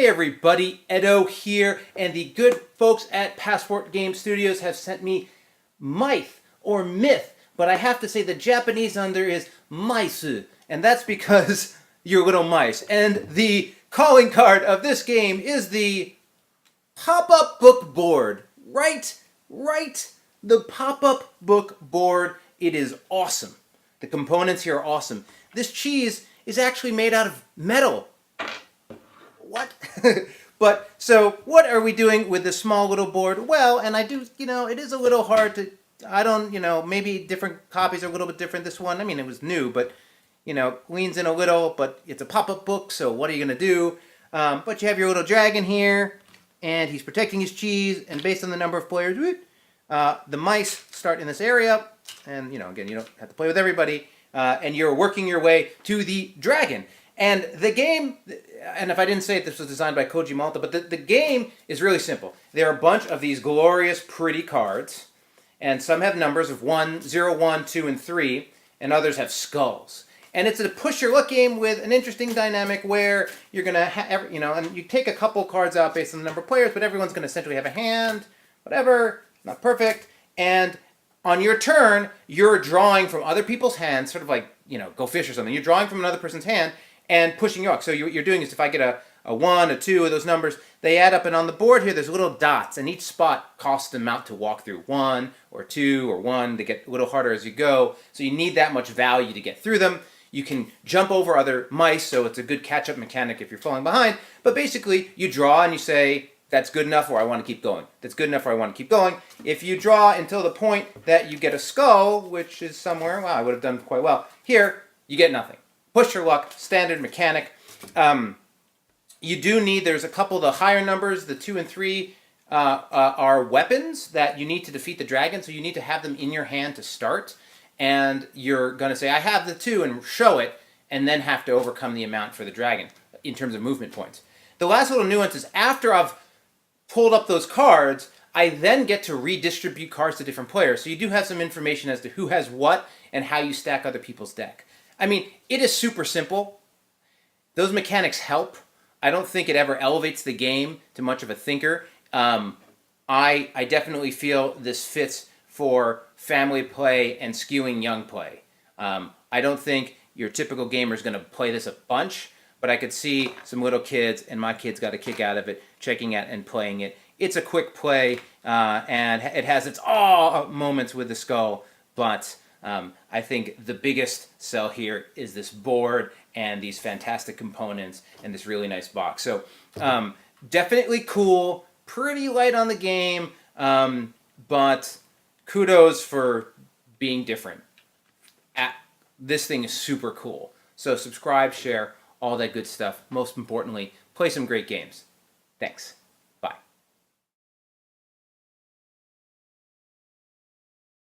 Hey everybody, Edo here, and the good folks at Passport Game Studios have sent me Mythe, or Myth, but I have to say the Japanese on there is Mythe, and that's because you're little mice. And the calling card of this game is the pop-up book board. Right, the pop-up book board. It is awesome. The components here are awesome. This cheese is actually made out of metal. What? But, so, what are we doing with this small little board? Well, and I do, it is a little hard to, maybe different copies are a little bit different. This one, it was new, but, leans in a little, but it's a pop-up book, so what are you going to do? But you have your little dragon here, and he's protecting his cheese, and based on the number of players, the mice start in this area, and, again, you don't have to play with everybody, and you're working your way to the dragon. And the game, and if I didn't say it, this was designed by Koji Malta, but the game is really simple. There are a bunch of these glorious, pretty cards, and some have numbers of 1, 0, 1, 2, and 3, and others have skulls. And it's a push-your-luck game with an interesting dynamic where you're going to have, and you take a couple cards out based on the number of players, but everyone's going to essentially have a hand, whatever, not perfect, and on your turn, you're drawing from other people's hands, sort of like, Go Fish or something. You're drawing from another person's hand, and pushing your luck. So what you're doing is if I get a 1, a 2 of those numbers, they add up, and on the board here there's little dots, and each spot costs an amount to walk through. 1 or 2 or 1. They get a little harder as you go, so you need that much value to get through them. You can jump over other mice, so it's a good catch-up mechanic if you're falling behind, but basically you draw and you say, that's good enough, or I want to keep going. That's good enough, or I want to keep going. If you draw until the point that you get a skull, which is somewhere, wow, I would have done quite well. Here, you get nothing. Push your luck, standard mechanic. You do need, there's a couple of the higher numbers, the 2 and 3 are weapons that you need to defeat the dragon, so you need to have them in your hand to start. And you're going to say, I have the 2, and show it, and then have to overcome the amount for the dragon in terms of movement points. The last little nuance is after I've pulled up those cards, I then get to redistribute cards to different players. So you do have some information as to who has what and how you stack other people's deck. It is super simple. Those mechanics help. I don't think it ever elevates the game to much of a thinker. I definitely feel this fits for family play and skewing young play. I don't think your typical gamer is going to play this a bunch, but I could see some little kids, and my kids got a kick out of it, checking it and playing it. It's a quick play, and it has its moments with the skull, but I think the biggest sell here is this board and these fantastic components and this really nice box. So definitely cool, pretty light on the game, but kudos for being different. This thing is super cool. So subscribe, share, all that good stuff. Most importantly, play some great games. Thanks.